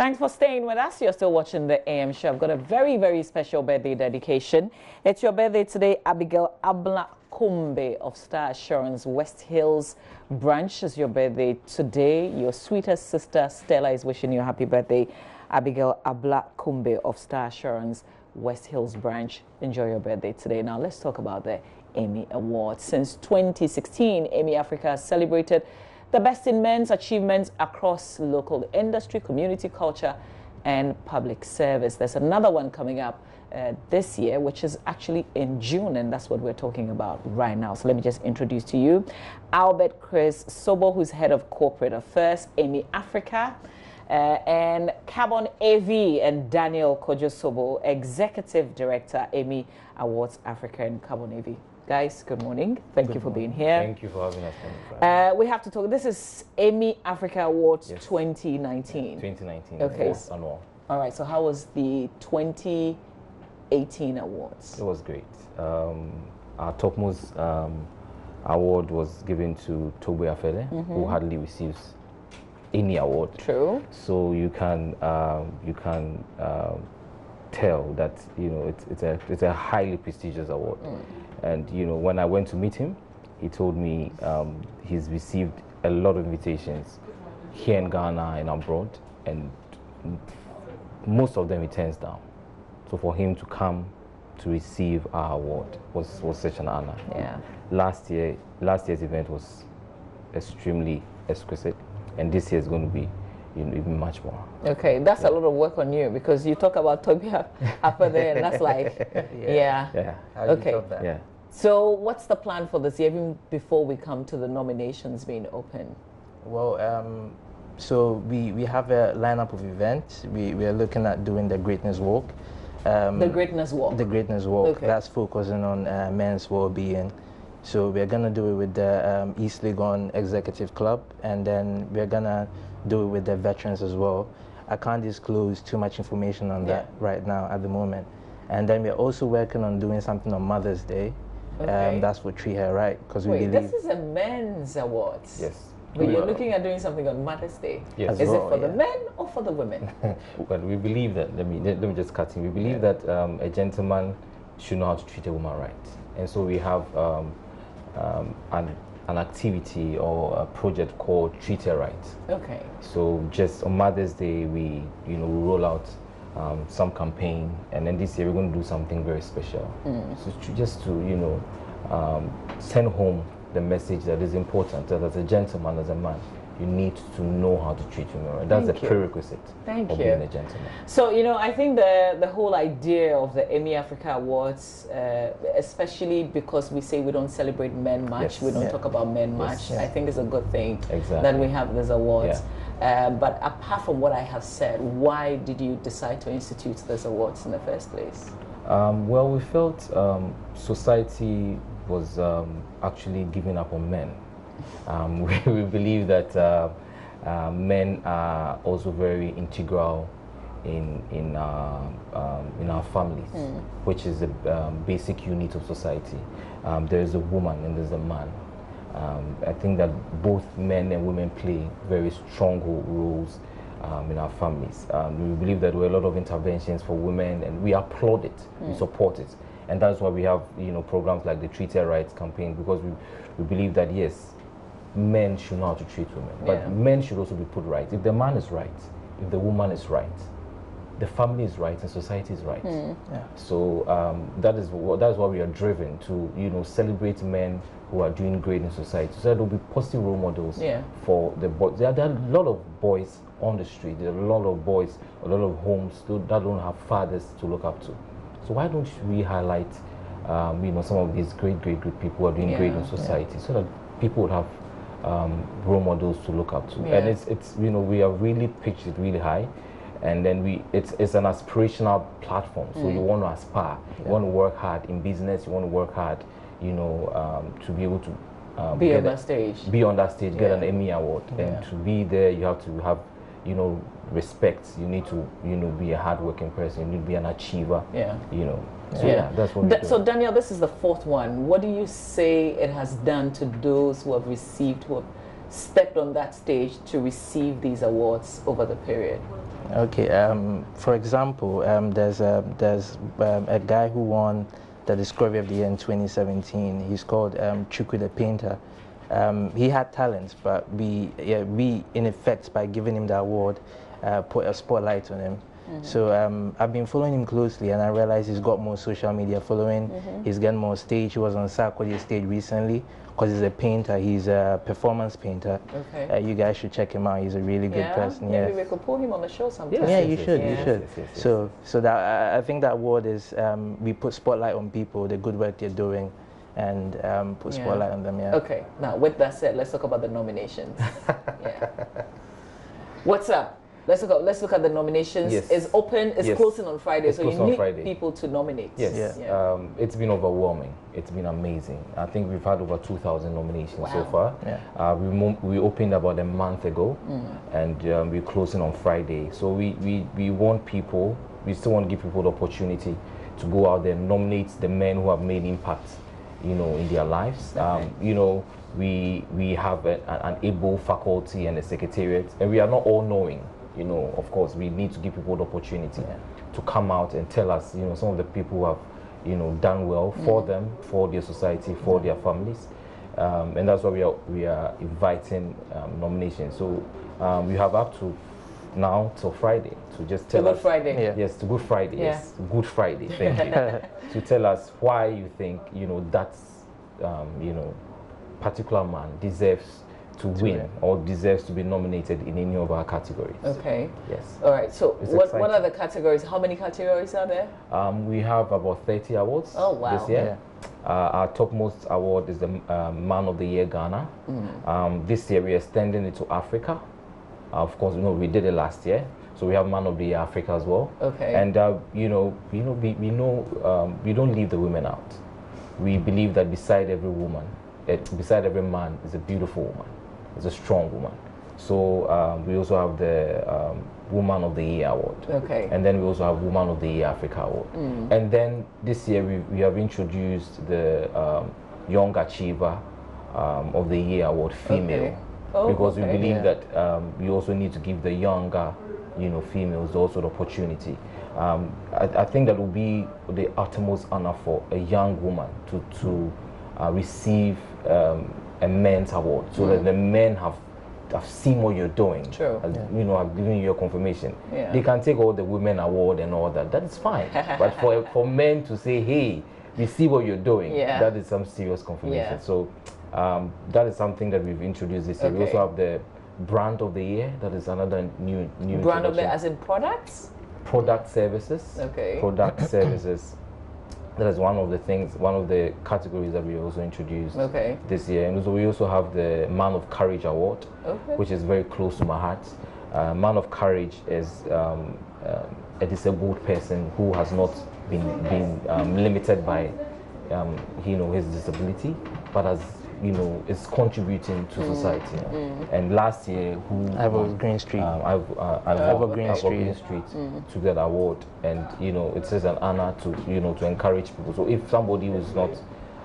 Thanks for staying with us. You're still watching the AM show. I've got a very, very special birthday dedication. It's your birthday today, Abigail Ablakumbe of Star Assurance West Hills branch. Is your birthday today. Your sweetest sister Stella is wishing you a happy birthday. Abigail Ablakumbe of Star Assurance West Hills branch. Enjoy your birthday today. Now let's talk about the Emmy Awards. Since 2016, Emmy Africa has celebrated the best in men's achievements across local industry, community culture, and public service. There's another one coming up this year, which is actually in June, and that's what we're talking about right now. So let me just introduce to you Albert Chris Sobo, who's head of corporate affairs, Emmy Africa, and Carbon AV, and Daniel Kojo Sobo, executive director, Emmy Awards Africa and Carbon AV. Guys, good morning. Thank you for being here. Thank you for having us. We have to talk. This is Emmy Africa Awards 2019. 2019. Okay. Annual. All right. So how was the 2018 awards? It was great. Our topmost award was given to Tobe Afele, who hardly receives any award. True. So you can tell that it's a highly prestigious award. And when I went to meet him, he told me he's received a lot of invitations here in Ghana and abroad, and most of them he turns down. So for him to come to receive our award was such an honor. Yeah. Last year's event was extremely exquisite, and this year is going to be even much more. Okay, that's a lot of work on you, because you talk about Toby after there, and that's like, yeah. Okay. Yeah. So what's the plan for this year, even before we come to the nominations being open? Well, so we have a lineup of events. We are looking at doing the Greatness Walk. The Greatness Walk? The Greatness Walk. Okay. That's focusing on men's well-being. So we're going to do it with the East Legon Executive Club, and then we're going to do it with the veterans as well. I can't disclose too much information on that right now at the moment. And then we're also working on doing something on Mother's Day. Okay. That's for Treat Her Right, because we believe this is a men's awards. Yes. But you're looking at doing something on Mother's Day. Yes. Is it for the men or for the women? Well, we believe that, let me just cut in. We believe that a gentleman should know how to treat a woman right. And so we have an activity or a project called Treat Her Right. Okay. So just on Mother's Day, we roll out some campaign, and then this year we're going to do something very special. So just to send home the message that is important, that as a gentleman, as a man, you need to know how to treat women. Right? That's a prerequisite of being a gentleman. So, I think the whole idea of the Emmy Africa Awards, especially because we say we don't celebrate men much, we don't talk about men much, I think it's a good thing that we have these awards. But apart from what I have said, why did you decide to institute these awards in the first place? Well, we felt society was actually giving up on men. We believe that men are also very integral in our families, which is the basic unit of society. There is a woman and there's a man. I think that both men and women play very strong roles in our families. We believe that there are a lot of interventions for women, and we applaud it, we support it. And that's why we have programs like the Treat Her Rights campaign, because we believe that yes, men should know how to treat women, but men should also be put right. If the man is right, if the woman is right, the family is right, and society is right. So that is why we are driven to celebrate men who are doing great in society, so that there will be positive role models for the boys. There are a lot of boys on the street. There are a lot of boys, a lot of homes that don't have fathers to look up to. So why don't we highlight some of these great people who are doing great in society, so that people would have role models to look up to? And it's we have really pitched it really high, and then it's an aspirational platform. So you want to aspire, you want to work hard in business, you want to work hard, to be able to be on that stage, get an Emmy award, and to be there, you have to have respect. You need to be a hardworking person. You need to be an achiever. So that's what So Daniel, this is the fourth one. What do you say it has done to those who have stepped on that stage to receive these awards over the period? Okay. For example, there's a guy who won the Discovery of the Year in 2017. He's called Chuku the Painter. He had talents, but we in effect, by giving him the award, put a spotlight on him. So I've been following him closely, and I realized he's got more social media following. He's getting more stage. He was on Sarkozy stage recently because he's a painter. He's a performance painter. Okay. You guys should check him out. He's a really good person. Maybe we could pull him on the show sometime. Yeah, you should. Yes. So that I think that award is we put spotlight on people, the good work they're doing, and put spotlight on them. Yeah. Okay. Now, with that said, let's talk about the nominations. What's up? Let's look at the nominations. Yes. It's open. It's closing on Friday, it's so you need people to nominate. Yes. Yeah. It's been overwhelming. It's been amazing. I think we've had over 2,000 nominations so far. Yeah. We opened about a month ago, and we're closing on Friday. So we want people. We still want to give people the opportunity to go out there and nominate the men who have made impact, in their lives. We have an able faculty and a secretariat, and we are not all knowing. Of course, we need to give people the opportunity to come out and tell us, some of the people who have, done well for them, for their society, for their families, and that's why we are inviting nominations. So you have up to now till Friday to just tell us. Good Friday. Yeah. Yes, to Good Friday. Yeah. Yes, Good Friday. Thank you. To tell us why you think that's particular man deserves to win or deserves to be nominated in any of our categories. Okay. Yes. All right. So what are the categories? How many categories are there? We have about 30 awards this year. Our topmost award is the Man of the Year Ghana. This year we are extending it to Africa. Of course, we did it last year, so we have Man of the Year Africa as well. Okay. And we don't leave the women out. We believe that beside every woman, beside every man is a beautiful woman, is a strong woman. So we also have the Woman of the Year Award. Okay. And then we also have Woman of the Year Africa Award. And then this year we have introduced the Young Achiever of the Year Award, female. Okay. Oh, because we believe that we also need to give the younger, females also the opportunity. I think that will be the utmost honor for a young woman to receive a men's award, so that the men have seen what you're doing. True. Have given you your confirmation. Yeah. They can take all the women award and all that. That is fine. But for men to say, hey, we see what you're doing, that is some serious confirmation. So that is something that we've introduced this year. We also have the Brand of the Year. That is another new Brand of the Year as in products? Product services. Okay. Product services. That is one of the categories that we also introduced this year. And so we also have the Man of Courage Award, which is very close to my heart. Man of Courage is a disabled person who has not been limited by his disability, but has is contributing to society. And last year, Evergreen Street. Evergreen Street took that award, and it is an honor to encourage people. So if somebody who is not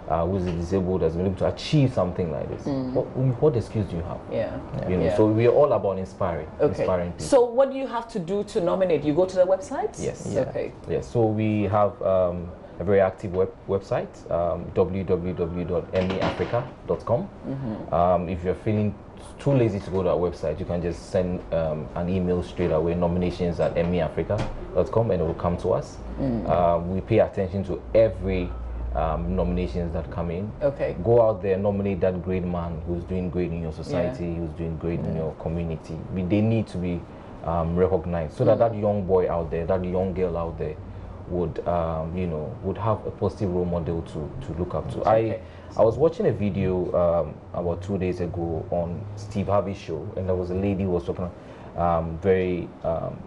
who is disabled has been able to achieve something like this, what excuse do you have? So we are all about inspiring people. So what do you have to do to nominate? You go to the website? Yes. Okay. Yes. So we have a very active website, www.meafrica.com. If you're feeling too lazy to go to our website, you can just send an email straight away, nominations@meafrica.com, and it will come to us. We pay attention to every nominations that come in. Okay. Go out there, nominate that great man who's doing great in your society, who's doing great in your community. They need to be recognized, so that young boy out there, that young girl out there would have a positive role model to look up to. I was watching a video about 2 days ago on Steve Harvey's show, and there was a lady who was talking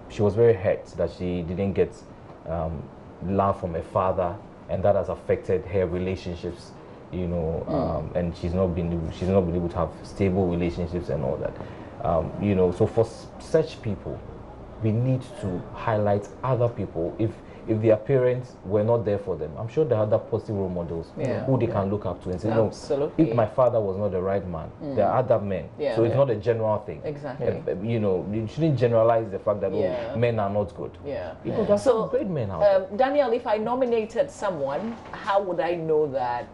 she was very hurt that she didn't get love from her father, and that has affected her relationships, and she's not been able to have stable relationships and all that. So for such people, we need to highlight other people. If if their parents were not there for them, I'm sure there are other positive role models who they can look up to and say, no, if my father was not the right man, there are other men. So it's not a general thing. Exactly. You know, you shouldn't generalize the fact that oh, men are not good. Because there's some great men out there. Daniel, if I nominated someone, how would I know that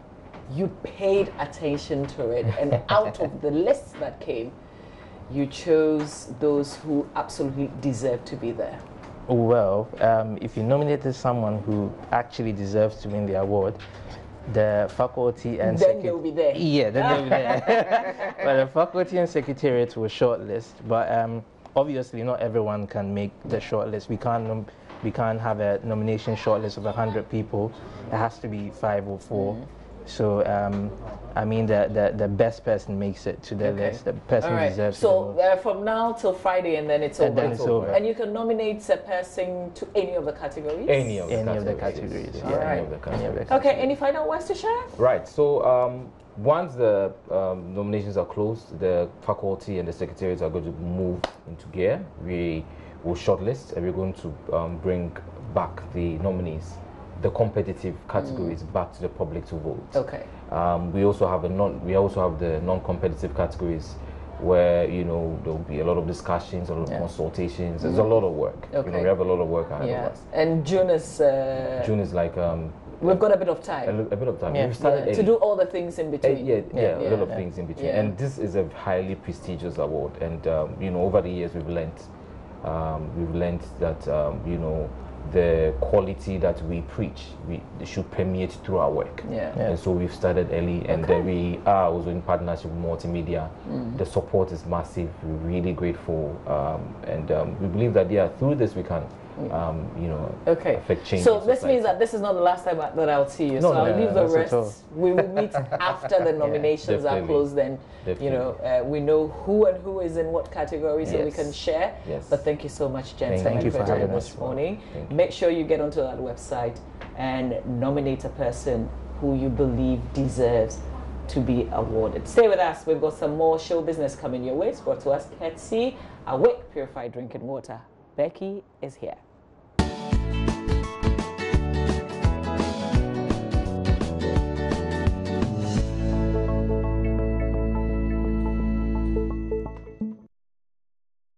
you paid attention to it, and out of the list that came, you chose those who absolutely deserve to be there? Well, if you nominated someone who actually deserves to win the award, the faculty and then they'll be there. Yeah, then they'll be there. But the faculty and secretariat will shortlist. But obviously, not everyone can make the shortlist. We can't have a nomination shortlist of 100 people. It has to be 5 or 4. So, I mean, the best person makes it to the list. The person deserves so, from now till Friday, and then it's over. Then it's over. And you can nominate a person to any of the categories? Any of the categories. Yeah. Any of the categories. Okay, any final words to share? Right, so once the nominations are closed, the faculty and the secretariats are going to move into gear. We will shortlist, and we're going to bring back the nominees, the competitive categories, back to the public to vote. Okay. We also have the non-competitive categories, where you know there'll be a lot of discussions, a lot of consultations. There's a lot of work. Okay. You know, we have a lot of work ahead of us. And June is like we've got a bit of time. A bit of time. Yeah. We've started to do all the things in between. A lot of things in between. Yeah. And this is a highly prestigious award. And you know, over the years we've learned that you know, the quality that we preach, they should permeate through our work. And so we've started early, and we are also in partnership with multimedia. The support is massive. We're really grateful, and we believe that through this we can you know, affect change. So this means that this is not the last time that I'll see you. So I'll leave the rest. We will meet after the nominations are closed. Then you know, we know who is in what category, so we can share. But thank you so much, gents. Thank you for having us this morning. Make sure you get onto that website and nominate a person who you believe deserves to be awarded. Stay with us. We've got some more show business coming your way. It's brought to us courtesy Awake Purified Drinking Water. Becky is here.